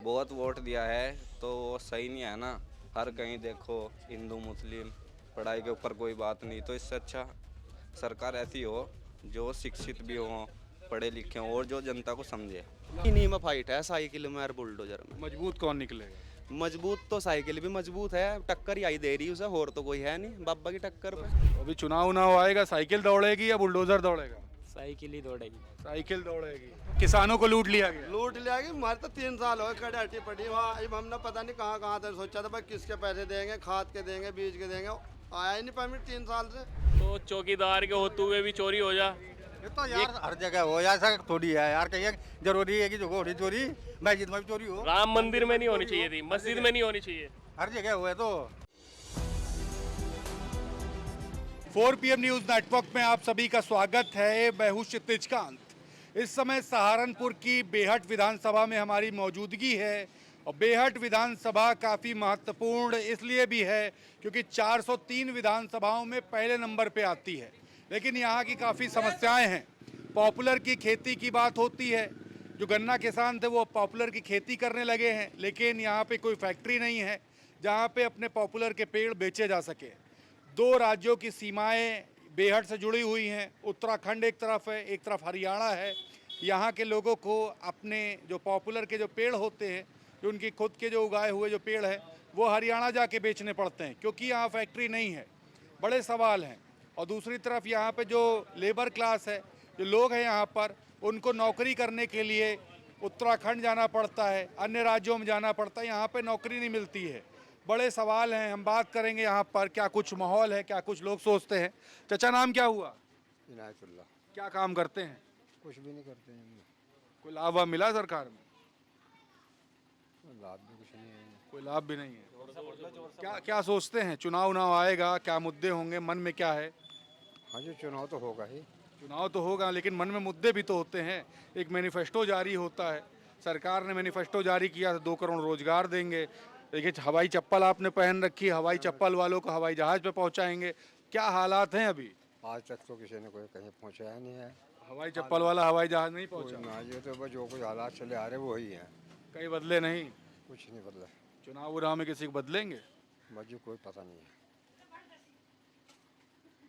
बहुत वोट दिया है तो वो सही नहीं है ना। हर कहीं देखो हिंदू मुस्लिम, पढ़ाई के ऊपर कोई बात नहीं। तो इससे अच्छा सरकार ऐसी हो जो शिक्षित भी हो, पढ़े लिखे हों और जो जनता को समझे। इन्हीं में फाइट है, साइकिल में और बुलडोजर में। मजबूत कौन निकलेगा? मजबूत तो साइकिल भी मजबूत है, टक्कर ही आई दे रही है उसे, और तो कोई है नहीं बाबा की टक्कर पे। अभी चुनाव उनाव आएगा, साइकिल दौड़ेगी या बुलडोजर दौड़ेगा? साइकिल ही दौड़ेगी। साइकिल दौड़ेगी। किसानों को लूट लिया गया। लूट लिया कि हमारे तो 3 साल हो गए खड़े हटी पड़ी वहाँ। अब हमने पता नहीं कहाँ कहाँ तक सोचा था भाई किसके पैसे देंगे, खाद के देंगे, बीज के देंगे, आया ही नहीं परमिट 3 साल से। तो चौकीदार के होते हुए भी चोरी हो जा। ये तो यार हर जगह हो यार, ऐसा थोड़ी है यार, कहीं जरूरी है कि जो हो रही चोरी मस्जिद में भी चोरी हो, राम मंदिर में नहीं होनी चाहिए थी, मस्जिद में नहीं होनी चाहिए। हर जगह हुआ है तो। 4 PM न्यूज नेटवर्क में आप सभी का स्वागत है। मैं हूं क्षितिज कांत। इस समय सहारनपुर की बेहट विधानसभा में हमारी मौजूदगी है और बेहट विधानसभा काफ़ी महत्वपूर्ण इसलिए भी है क्योंकि 403 विधानसभाओं में पहले नंबर पे आती है। लेकिन यहाँ की काफ़ी समस्याएं हैं। पॉपुलर की खेती की बात होती है, जो गन्ना किसान थे वो पॉपुलर की खेती करने लगे हैं, लेकिन यहाँ पे कोई फैक्ट्री नहीं है जहाँ पे अपने पॉपुलर के पेड़ बेचे जा सके। 2 राज्यों की सीमाएं बेहट से जुड़ी हुई हैं। उत्तराखंड एक तरफ है, एक तरफ हरियाणा है। यहाँ के लोगों को अपने जो पॉपुलर के जो पेड़ होते हैं, जो उनकी खुद के जो उगाए हुए जो पेड़ हैं, वो हरियाणा जाके बेचने पड़ते हैं क्योंकि यहाँ फैक्ट्री नहीं है। बड़े सवाल हैं। और दूसरी तरफ यहाँ पे जो लेबर क्लास है, जो लोग हैं यहाँ पर, उनको नौकरी करने के लिए उत्तराखंड जाना पड़ता है, अन्य राज्यों में जाना पड़ता है, यहाँ पे नौकरी नहीं मिलती है। बड़े सवाल हैं। हम बात करेंगे यहाँ पर क्या कुछ माहौल है, क्या कुछ लोग सोचते हैं। चाचा नाम क्या हुआ? इनायतुल्लाह। क्या काम करते हैं? कुछ भी नहीं करते हैं, कोई लाभ वाभ मिला सरकार में? लाभ भी कुछ नहीं है। कोई लाभ भी नहीं है। क्या क्या सोचते हैं? चुनाव उनाव आएगा, क्या मुद्दे होंगे, मन में क्या है? हाँ जी, चुनाव तो होगा ही। चुनाव तो होगा लेकिन मन में मुद्दे भी तो होते हैं। एक मैनिफेस्टो जारी होता है, सरकार ने मैनिफेस्टो जारी किया था 2 करोड़ रोजगार देंगे। देखिए हवाई चप्पल आपने पहन रखी, हवाई चप्पल वालों को हवाई जहाज पे पहुंचाएंगे। क्या हालात हैं अभी? आज तक तो किसी ने कोई कहीं पहुँचाया नहीं है। हवाई चप्पल वाला हवाई जहाज नहीं पहुंचा? ना ये तो बस जो कोई हालात चले आ रहे वही हैं, कहीं बदले नहीं? कुछ नहीं बदला। चुनाव उनाव में किसी को बदलेंगे? मुझे कोई पता नहीं है।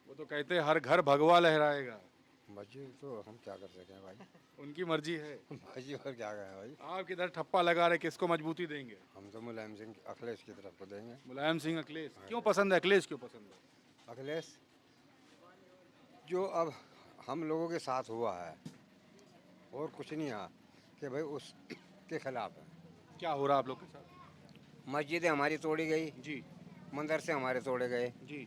वो तो कहते हैं हर घर भगवा लहराएगा। मुझे तो हम क्या कर सके हैं भाई। उनकी मर्जी है। भाई और क्या कहें भाई। आप किधर ठप्पा लगा रहे, किसको मजबूती देंगे? हम तो मुलायम सिंह अखिलेश की तरफ को देंगे। मुलायम सिंह अखिलेश क्यों पसंद है? अखिलेश क्यों पसंद है? अखिलेश जो अब हम लोगों के साथ हुआ है और कुछ नहीं है कि भाई उसके खिलाफ है। क्या हो रहा आप लोग के साथ? मस्जिदें हमारी तोड़ी गई, जी मंदिर से हमारे तोड़े गए। जी।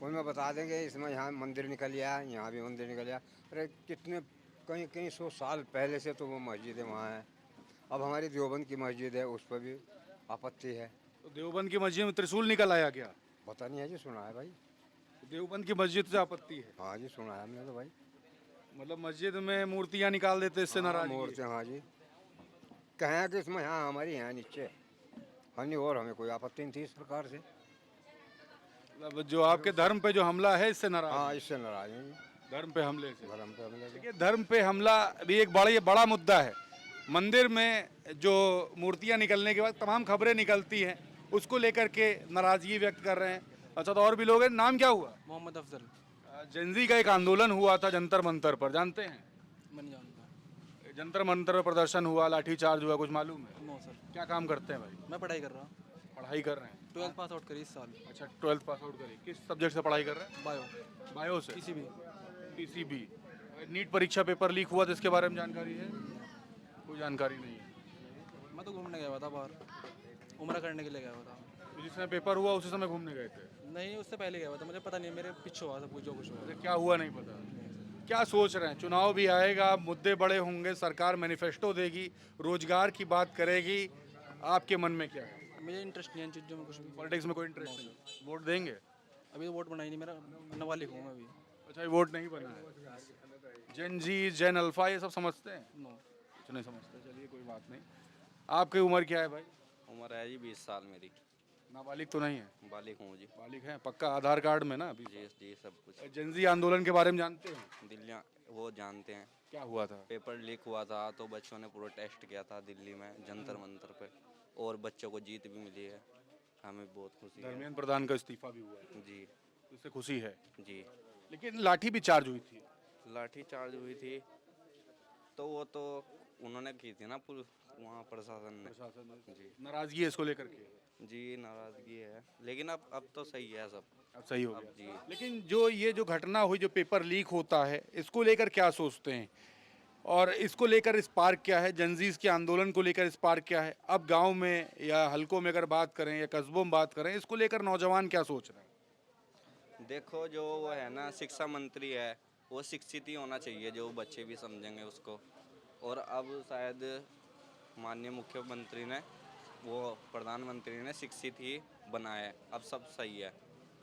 उनमें बता देंगे इसमें यहाँ मंदिर निकल गया, यहाँ भी मंदिर निकल गया। अरे कितने कहीं कहीं 100 साल पहले से तो वो मस्जिदें वहाँ हैं। अब हमारी देवबंद की मस्जिद है, उस पर भी आपत्ति है। तो देवबंद की मस्जिद में त्रिशूल निकल आया क्या? पता नहीं है जी, सुना है भाई। देवबंद की मस्जिद से आपत्ति है? हाँ जी, सुना है हमने तो भाई। मतलब मस्जिद में मूर्तियां निकाल देते, इससे नाराज? मोर्चे, हाँ जी। कहें कि इसमें यहाँ हमारी यहाँ नीचे हनी और हमें कोई आपत्ति नहीं थी इस प्रकार से। मतलब जो आपके धर्म पे जो हमला है इससे नाराज? हाँ, इससे नाराज हैं जी। धर्म पे हमले से? धर्म पे हमले से। देखिए धर्म पे हमला भी एक बड़ा मुद्दा है। मंदिर में जो मूर्तियां निकलने के बाद तमाम खबरें निकलती हैं, उसको लेकर के नाराजगी व्यक्त कर रहे हैं। अच्छा, तो और भी लोग हैं। नाम क्या हुआ? मोहम्मद अफजल। जेनजी का एक आंदोलन हुआ था जंतर मंतर पर, जानते हैं? मैं नहीं जानता। जंतर मंतर पर प्रदर्शन हुआ, लाठीचार्ज हुआ, कुछ मालूम है? No sir. क्या काम करते हैं भाई? मैं पढ़ाई कर रहा हूँ। पढ़ाई कर रहे हैं? 12th पास आउट करी इस साल। अच्छा, 12th पास आउट करी। किस सब्जेक्ट से पढ़ाई कर रहे हैं? बायो। बायो से? किसी भी। पीसीबी। नीट परीक्षा पेपर लीक हुआ तो इसके बारे में जानकारी है? कोई जानकारी नहीं है। मैं तो घूमने गया हुआ था बाहर, उम्र करने के लिए गया हुआ था। तो जिस समय पेपर हुआ उसी समय घूमने गए थे? नहीं, उससे पहले गया हुआ था, मुझे पता नहीं, मेरे पीछे हुआ सब कुछ जो कुछ हुआ। अरे क्या हुआ नहीं पता? क्या सोच रहे हैं? चुनाव भी आएगा, मुद्दे बड़े होंगे, सरकार मैनिफेस्टो देगी, रोजगार की बात करेगी। आपके मन में क्या है? मुझे इंटरेस्ट नहीं है इन चीज़ों में, कुछ भी। पॉलिटिक्स में कोई इंटरेस्ट नहीं? वोट देंगे? अभी तो वोट बना ही नहीं मेरा, नाबालिग हूँ मैं अभी। अच्छा, ये वोट नहीं बना है। जेन जी, जेन अल्फा, ये सब समझते हैं? नो। कुछ नहीं समझते। चलिए कोई बात नहीं। आपकी उम्र क्या है भाई? उम्र है जी 20 साल मेरी। नाबालिग तो नहीं है? बालिग हूँ जी। बालिग हैं पक्का? आधार कार्ड में ना अभी? जी जी, सब कुछ। जेनजी आंदोलन के बारे में जानते हैं? दिल्ली वो जानते हैं। क्या हुआ था? पेपर लीक हुआ था तो बच्चों ने प्रोटेस्ट किया था दिल्ली में जंतर मंतर पे। और बच्चों को जीत भी मिली है, हमें बहुत खुशी है। धर्मेंद्र प्रधान का इस्तीफा भी हुआ है, जी इससे खुशी है। जी। लेकिन लाठी भी चार्ज हुई थी। लाठी चार्ज हुई थी तो वो तो उन्होंने की थी ना, पुलिस वहाँ प्रशासन ने। जी नाराजगी है इसको लेकर के। जी, नाराजगी है, लेकिन अब तो सही है सब। अब सही हो अब गया। जी। लेकिन जो ये जो घटना हुई, जो पेपर लीक होता है, इसको लेकर क्या सोचते हैं? और इसको लेकर इस पार्क क्या है, जनजीज के आंदोलन को लेकर इस पार्क क्या है? अब गांव में या हलकों में अगर बात करें या कस्बों में बात करें, इसको लेकर नौजवान क्या सोच रहे हैं? देखो, जो वो है ना शिक्षा मंत्री है, वो शिक्षित ही होना चाहिए, जो बच्चे भी समझेंगे उसको। और अब शायद माननीय मुख्यमंत्री ने, वो प्रधानमंत्री ने शिक्षित ही बनाया है, अब सब सही है।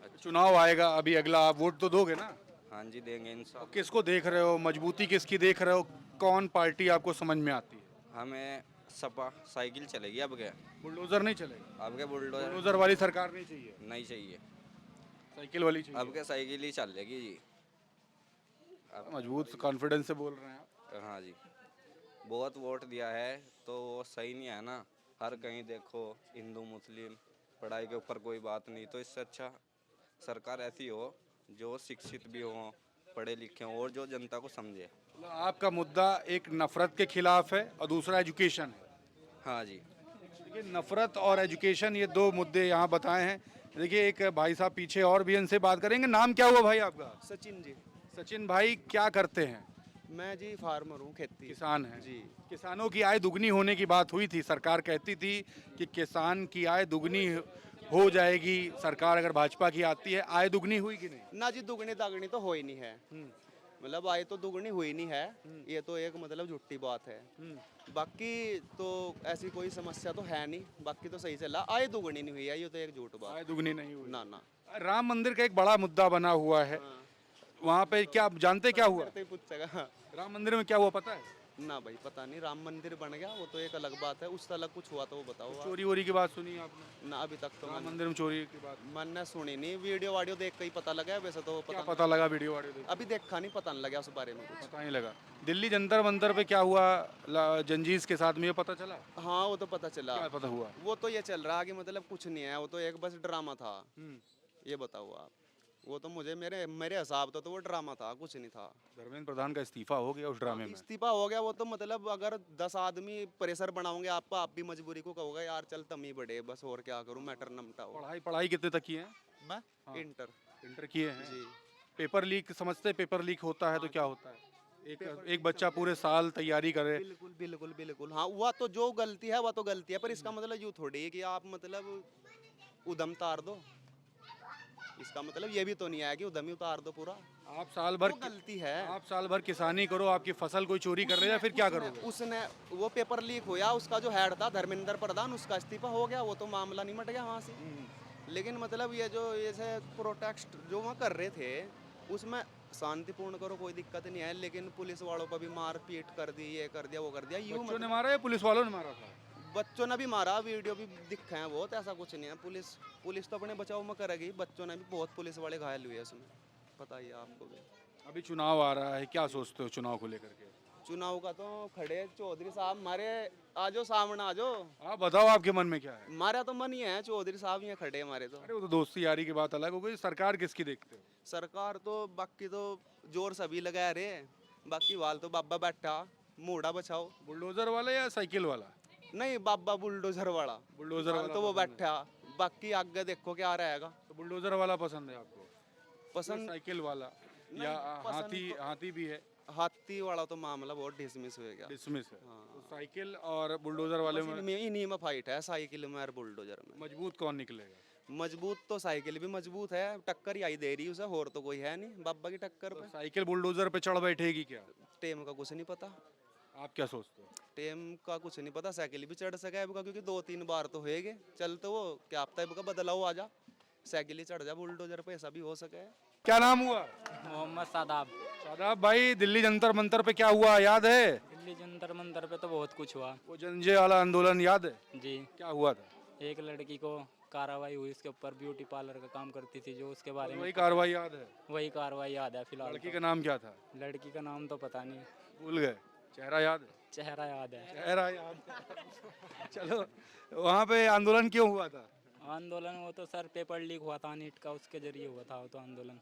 अच्छा, चुनाव आएगा अभी अगला, आप वोट तो दोगे ना? हाँ जी, देंगे इंशाल्लाह। किसको देख रहे हो, मजबूती किसकी देख रहे हो, कौन पार्टी आपको समझ में आती है? हमें सपा साइकिल चलेगी अब क्या। बुलडोजर नहीं चलेगा? अब क्या बुलडोजर बुलडोजर वाली सरकार नहीं चाहिए, नहीं चाहिए, साइकिल वाली चाहिए। अब क्या साइकिल ही चलेगी जी। मजबूत कॉन्फिडेंस से बोल रहे हैं आप। हाँ जी, बहुत वोट दिया है तो वो सही नहीं है ना। हर कहीं देखो हिंदू मुस्लिम, पढ़ाई के ऊपर कोई बात नहीं, तो इससे अच्छा सरकार ऐसी हो जो शिक्षित भी हो, पढ़े लिखे हों और जो जनता को समझे। मतलब आपका मुद्दा एक नफरत के खिलाफ है और दूसरा एजुकेशन है। हाँ जी। देखिए, नफरत और एजुकेशन, ये दो मुद्दे यहाँ बताए हैं। देखिए, एक भाई साहब पीछे और भी इनसे बात करेंगे। नाम क्या हुआ भाई आपका? सचिन जी। सचिन भाई, क्या करते हैं? मैं जी फार्मर हूँ, खेती किसान हैं जी। किसानों की आय दुगनी होने की बात हुई थी, सरकार कहती थी कि किसान की आय दुगनी हो जाएगी सरकार अगर भाजपा की आती है। आय दुगनी हुई कि नहीं? ना जी, दुगनी दागनी तो हो ही नहीं है। मतलब आय तो दुगनी हुई नहीं है, ये तो एक मतलब झूठी बात है। बाकी तो ऐसी कोई समस्या तो है नहीं, बाकी तो सही चला। आय दुगनी नहीं हुई है, ये तो एक झूठ बात। आय दुगनी नहीं हुई। ना ना। राम मंदिर का एक बड़ा मुद्दा बना हुआ है, वहाँ पे क्या आप जानते क्या हुआ? करते ही पूछेगा। राम मंदिर में क्या हुआ पता है? ना भाई, पता नहीं। राम मंदिर बन गया वो तो एक अलग बात है, उससे अलग कुछ हुआ तो वो बताओ आप। चोरी वोरी की बात सुनी आपने? ना, अभी तक तो राम मंदिर में चोरी की बात मैंने सुनी नहीं। वीडियो वाडियो देख के ही पता लगा है, वैसे तो क्या पता पता लगा वीडियो वाडियो देख? अभी देखा नहीं, पता नहीं लगा उस बारे में कुछ। पता नहीं लगा। दिल्ली जंतर मंतर पे क्या हुआ जंजीज के साथ में, ये पता चला? हाँ, वो तो पता चला। क्या पता हुआ? वो तो ये चल रहा है कि मतलब कुछ नहीं है, वो तो एक बस ड्रामा था। ये बताओ आप। वो तो मुझे मेरे हिसाब तो वो ड्रामा था, कुछ नहीं था। धर्मेंद्र प्रधान का इस्तीफा हो गया उस ड्रामे में। इस्तीफा हो गया वो तो मतलब अगर 10 आदमी प्रेशर बनाओगे आपको, आप भी मजबूरी को कहोगे यार चल तुम ही बड़े, बस और क्या करूं, मैटर नमटाओ। पढ़ाई कितने तक की है? मैं इंटर इंटर किए हैं जी। पेपर लीक समझते? पेपर लीक होता है तो क्या होता है? एक बच्चा पूरे साल तैयारी करे। बिल्कुल बिल्कुल बिल्कुल। हाँ, वह तो जो गलती है वह तो गलती है, पर इसका मतलब यूँ थोड़ी है कि आप मतलब उधम उतार दो। इसका मतलब ये भी तो नहीं है कि उधम ही उतार दो पूरा। आप साल भर वो गलती है। आप साल भर किसानी करो, आपकी फसल कोई चोरी कर रहे हैं, फिर क्या करोगे? उसने वो पेपर लीक हुआ, उसका जो हेड था धर्मेंद्र प्रधान, उसका इस्तीफा हो गया, वो तो मामला निमट गया वहाँ से। लेकिन मतलब ये जो ऐसे प्रोटेस्ट जो वहाँ कर रहे थे, उसमें शांतिपूर्ण करो, कोई दिक्कत नहीं है, लेकिन पुलिस वालों पर भी मार पीट कर दी, ये कर दिया वो कर दिया। यूँ बच्चों ने मारा या पुलिस वालों ने मारा था? बच्चों ने भी मारा, वीडियो भी दिखे हैं बहुत, ऐसा कुछ नहीं है। पुलिस तो अपने बचाव में करेगी, बच्चों ने भी बहुत, पुलिस वाले घायल हुए उसमें, पता ही है आपको भी। अभी चुनाव आ रहा है, क्या सोचते हो चुनाव को लेकर के? चुनाव का तो खड़े चौधरी साहब हमारे, आजो सामने आजो। आप बताओ आपके मन में क्या है? हमारा तो मन ही है, चौधरी साहब यहाँ खड़े हमारे तो। अरे वो तो दोस्ती यारी की बात अलग हो गई। सरकार किसकी देखते हो? सरकार तो बाकी तो जोर सभी लगा रहे, बाकी वाल तो बाबा बैठा, मूढ़ा बचाओ। बुलडोजर वाला या साइकिल वाला? नहीं, बाबा बुलडोजर वाला। बुलडोजर वाल वाला तो वो पसंद है। बैठा, बाकी आगे देखो क्या रहेगा। तो बुलडोजर वाला पसंद है आपको? पसंद साइकिल वाला या हाथी भी है? हाथी वाला तो मामला बहुत डिसमिस हो गया। डिसमिस है। तो साइकिल और बुलडोजर वाले में इन्हीं में फाइट है, साइकिल में और बुलडोजर में। मजबूत कौन निकलेगा? मजबूत तो साइकिल भी मजबूत है, टक्कर ही आई दे रही उसे, और तो कोई है नहीं बाबा की टक्कर पे। साइकिल बुलडोजर पे चढ़ बैठेगी क्या? टेम का कुछ नहीं पता। आप क्या सोचते हो? टेम का कुछ नहीं पता, साइकिल भी चढ़ सका है क्योंकि 2-3 बार तो होएगे चल, तो वो क्या पता है बदलाव आ जा, साइकिल ही चढ़ जा बुलडोजर पे, ऐसा भी हो सके। क्या नाम हुआ? मोहम्मद सादाब। शादाब भाई, दिल्ली जंतर मंतर पे क्या हुआ याद है? दिल्ली जंतर मंतर पे तो बहुत कुछ हुआ वो जनजे वाला आंदोलन याद है? जी। क्या हुआ था? एक लड़की को कार्रवाई हुई, उसके ऊपर ब्यूटी पार्लर का काम करती थी जो, उसके बारे में वही कार्रवाई याद है? वही कार्रवाई याद है फिलहाल। लड़की का नाम क्या था? लड़की का नाम तो पता नहीं। भूल गए? चेहरा याद है? चेहरा याद है। चेहरा याद चलो, वहाँ पे आंदोलन क्यों हुआ था? आंदोलन वो तो सर पेपर लीक हुआ था नीट का, उसके जरिए हुआ था वो तो आंदोलन।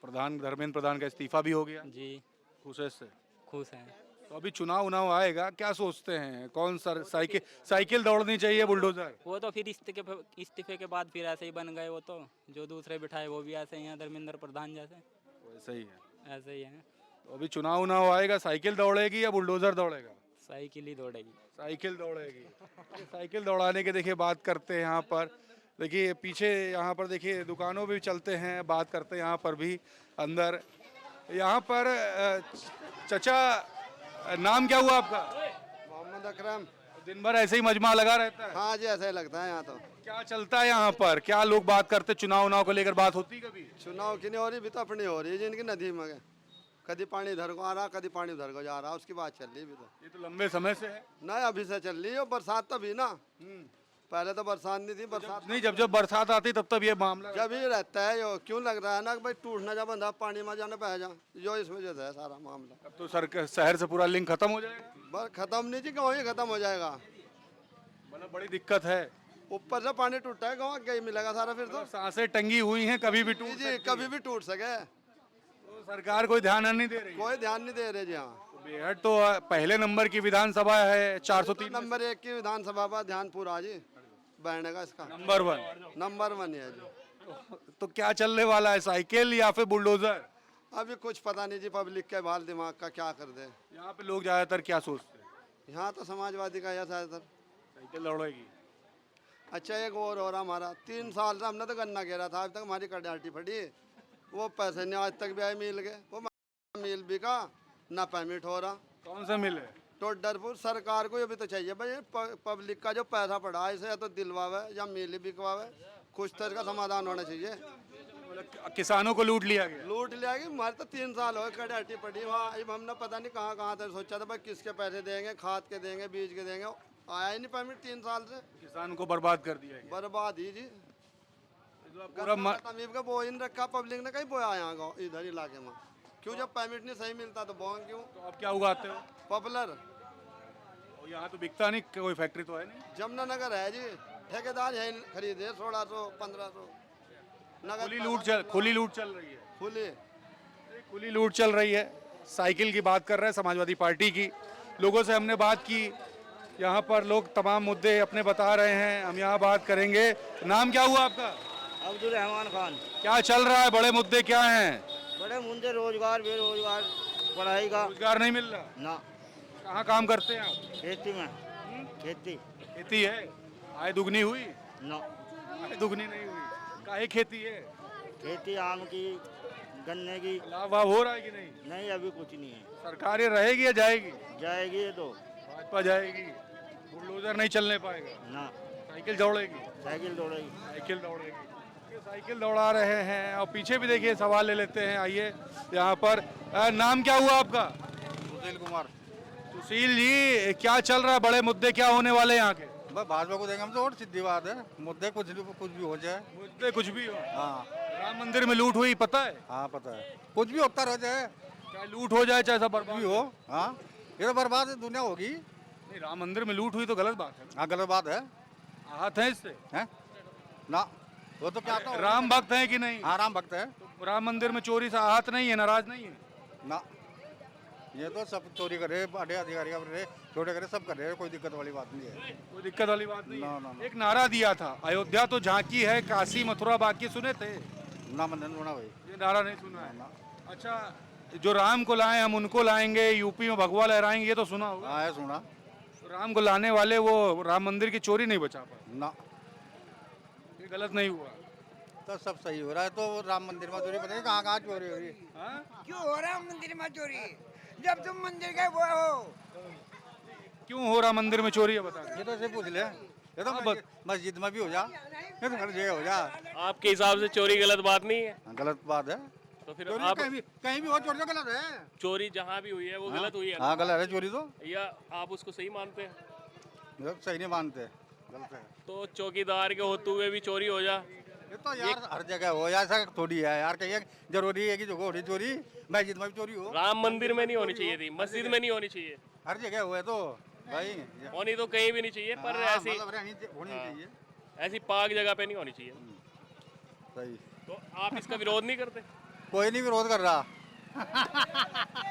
धर्मेंद्र प्रधान का इस्तीफा भी हो गया जी खुश से। खुश हैं। तो अभी चुनाव आएगा, क्या सोचते हैं? कौन सर साइकिल दौड़नी चाहिए बुलडोजर? वो तो फिर इस्तीफे के बाद फिर ऐसे ही बन गए, वो तो जो दूसरे बिठाए वो भी ऐसे ही हैं, धर्मेंद्र प्रधान जैसे वैसे ही है। ऐसे ही हैं। तो अभी चुनाव आएगा, साइकिल दौड़ेगी या बुलडोजर दौड़ेगा? साइकिल ही दौड़ेगी। साइकिल दौड़ेगी। साइकिल दौड़ाने के देखिए बात करते हैं यहाँ पर, देखिए पीछे यहाँ पर देखिए दुकानों पे भी चलते हैं, बात करते हैं यहाँ पर भी अंदर। यहाँ पर चचा, नाम क्या हुआ आपका? मोहम्मद अकरम। दिन भर ऐसे ही मजमा लगा रहता है? हाँ जी, ऐसा ही लगता है यहाँ तो। क्या चलता है यहाँ पर? क्या लोग बात करते? चुनाव को लेकर बात होती कभी? चुनाव की नहीं हो रही, भी तो अपनी हो रही है जिनकी नदी में कभी पानी इधर को आ रहा, कभी पानी उधर को जा रहा, उसकी बात चल रही है। भी तो ये तो लंबे समय से है। नहीं, अभी से चल रही है। बरसात तो भी ना, पहले तो बरसात नहीं थी। बरसात नहीं, जब बरसात आती तब ये मामला जब ही रहता है। यो क्यों लग रहा है ना कि भाई टूटना जब बंदा पानी में जाना बह जा, जो इस वजह से है सारा मामला। अब तो शहर से पूरा लिंक खत्म हो जाएगा। बस खत्म नहीं जी, गाँव ही खत्म हो जाएगा। मतलब बड़ी दिक्कत है। ऊपर से पानी टूटता है, गाँव कहीं मिलेगा सारा फिर तो। सांसें टंगी हुई हैं, कभी भी टूट जी, सकती कभी है। भी टूट सके। तो सरकार कोई ध्यान नहीं दे रही है। कोई ध्यान नहीं दे रहे जी। हाँ, बेहद तो पहले नंबर की विधानसभा है, 403 नंबर 1 की विधानसभा पर ध्यान पूरा जी बैठने का इसका। नंबर 1। नंबर 1 है जी। तो क्या चलने वाला है, साइकिल या फिर बुलडोजर? अभी कुछ पता नहीं जी, पब्लिक के बाल दिमाग का क्या कर दे। यहाँ पे लोग ज्यादातर क्या सोचते हैं? यहाँ तो समाजवादी का है ज्यादातर। साइकिल दौड़ेगी। अच्छा, एक और हो रहा हमारा 3 साल से हमने तो गन्ना घेरा था, अभी तक हमारी कटाटी फटी। वो पैसे नहीं आज तक भी आए मिल गए। वो मिल भी का ना परमिट हो रहा। कौन सा मिल है? टोडरपुर सरकार को ये भी तो चाहिए भाई, पब्लिक का जो पैसा पड़ा है इसे या तो दिलवावे या मिल बिकवावे, कुछ तो इसका समाधान होना चाहिए। किसानों को लूट लिया गया। लूट लिया कि हमारे तो 3 साल हो गए कटाटी पड़ी वहाँ। अब हमने पता नहीं कहाँ कहाँ तक सोचा था भाई किसके पैसे देंगे, खाद के देंगे, बीज के देंगे, आया ही नहीं परमिट 3 साल से। किसान को बर्बाद कर दिया गया। बर्बाद ही जी। पूरा तमीब का बो ही नहीं रखा पब्लिक ने, कहीं बोया यहाँ गाँव इधर इलाके में। क्यों, जब परमिट नहीं सही मिलता तो बोएं क्यों? तो आप क्या उगाते हो? पॉपुलर। और यहाँ तो बिकता नहीं, कोई फैक्ट्री तो है नहीं। जमुनानगर है जी, ठेकेदार यही खरीदे 1600 1500 नगद। खुली लूट चल रही है। खुली लूट चल रही है। साइकिल की बात कर रहे हैं समाजवादी पार्टी की। लोगों से हमने बात की, यहाँ पर लोग तमाम मुद्दे अपने बता रहे हैं, हम यहाँ बात करेंगे। नाम क्या हुआ आपका? अब्दुल रहमान खान। क्या चल रहा है, बड़े मुद्दे क्या हैं? बड़े मुद्दे रोजगार, बेरोजगार, पढ़ाई का। रोजगार नहीं मिल रहा। ना। कहाँ काम करते हैं आप? खेती में। खेती है। आय दुगनी हुई? ना। आय दुगनी नहीं हुई। काहे खेती है? खेती आम की, गन्ने की। लाभ वाभ हो रहा है कि नहीं? नहीं, अभी कुछ नहीं है। सरकार ये रहेगी या जाएगी? जाएगी ये तो। भाजपा जाएगी। बुलडोजर नहीं चलने पाएगा। ना। साइकिल दौड़ेगी। साइकिल दौड़ेगी। साइकिल दौड़ेगी। ये साइकिल दौड़ा रहे हैं और पीछे भी देखिए सवाल ले लेते हैं। आइए यहाँ पर। नाम क्या हुआ आपका? सुशील कुमार। सुशील जी, क्या चल रहा है, बड़े मुद्दे क्या होने वाले हैं यहाँ के? बस भाजपा को देंगे हम तो, और सीधी बात है। मुद्दे कुछ भी हो जाए। मुद्दे कुछ भी हो। हाँ राम मंदिर में लूट हुई, पता है? हाँ पता है। कुछ भी होता रह जाए, चाहे लूट हो जाए चाहे सब कुछ भी हो। हाँ, ये तो बर्बाद दुनिया होगी। नहीं, राम मंदिर में लूट हुई तो गलत बात है। हाँ गलत बात है। आहत है इससे? हैं? ना, वो तो क्या था। राम भक्त है कि नहीं? हाँ राम भक्त है। तो राम मंदिर में चोरी से आहत नहीं है, नाराज नहीं है? ना, ये तो सब चोरी करे, बड़े अधिकारी करे, छोटे करे, सब कर रहे हैं। कोई दिक्कत वाली बात नहीं है। कोई दिक्कत वाली बात नहीं ना, है। ना, ना। एक नारा दिया था, अयोध्या तो झांकी है, काशी मथुरा बाकी, सुने थे? ना मंदिर होना भाई। ये नारा नहीं सुना है। अच्छा, जो राम को लाए हम उनको लाएंगे, यूपी में भगवा लहराएंगे, ये तो सुना होगा। हाँ है सुना। तो राम को लाने वाले वो राम मंदिर की चोरी नहीं बचा पाए। ना, ये गलत नहीं हुआ। तो सब सही हो रहा है। तो राम मंदिर में चोरी पता नहीं कहाँ कहाँ चोरी हो रही है। हाँ? क्यों हो रहा है मंदिर में चोरी? जब तुम मंदिर गए वो हो। क्यों हो रहा मंदिर में चोरी है, बता दो। ये तो इसे पूछ ले। ये तो मस्जिद में भी हो जा, ये तो हर जगह हो जा। आपके हिसाब से चोरी गलत बात नहीं है? गलत बात है। तो फिर चोरी आप कहीं भी हो, चोरी तो गलत है। चोरी जहाँ भी हुई है वो गलत हुई है ना? हाँ गलत है चोरी तो। या आप उसको सही मानते हैं? सही नहीं मानते, गलत है। तो चौकीदार के होते हुए भी चोरी हो जा? ये तो यार हर जगह हो, ऐसा थोड़ी है यार। कहीं जरूरी है कि जगह हो रही चोरी, मस्जिद में भी चोरी हो। राम मंदिर में नहीं होनी चाहिए थी, मस्जिद में नहीं होनी चाहिए। हर जगह हुआ है तो भाई होनी तो कहीं भी नहीं चाहिए, पर हाँ, ऐसी मतलब होनी चाहिए। ऐसी पाक जगह पे नहीं होनी चाहिए। सही। तो आप इसका विरोध नहीं करते? कोई नहीं विरोध कर रहा।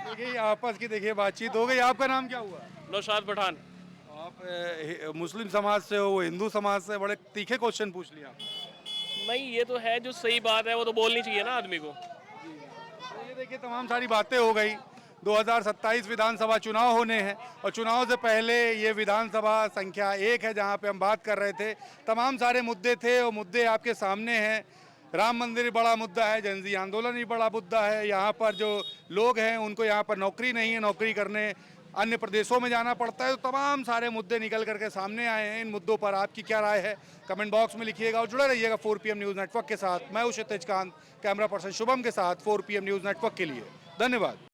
देखिए आपस की देखिए बातचीत हो गई। आपका नाम क्या हुआ? नौशाद पठान। आप मुस्लिम समाज से हो, वो हिंदू समाज से, बड़े तीखे क्वेश्चन पूछ लिया। नहीं, ये तो है जो सही बात है वो तो बोलनी चाहिए ना आदमी को। तो ये देखिए तमाम सारी बातें हो गई। 2027 विधानसभा चुनाव होने हैं और चुनाव से पहले ये विधानसभा संख्या 1 है जहाँ पे हम बात कर रहे थे। तमाम सारे मुद्दे थे और मुद्दे आपके सामने हैं। राम मंदिर बड़ा मुद्दा है, जनजी आंदोलन भी बड़ा मुद्दा है। यहाँ पर जो लोग हैं उनको यहाँ पर नौकरी नहीं है, नौकरी करने अन्य प्रदेशों में जाना पड़ता है। तो तमाम सारे मुद्दे निकल करके सामने आए हैं। इन मुद्दों पर आपकी क्या राय है कमेंट बॉक्स में लिखिएगा और जुड़े रहिएगा 4 PM न्यूज़ नेटवर्क के साथ। मैं हूं क्षितिज कांत, कैमरा पर्सन शुभम के साथ 4 PM न्यूज़ नेटवर्क के लिए धन्यवाद।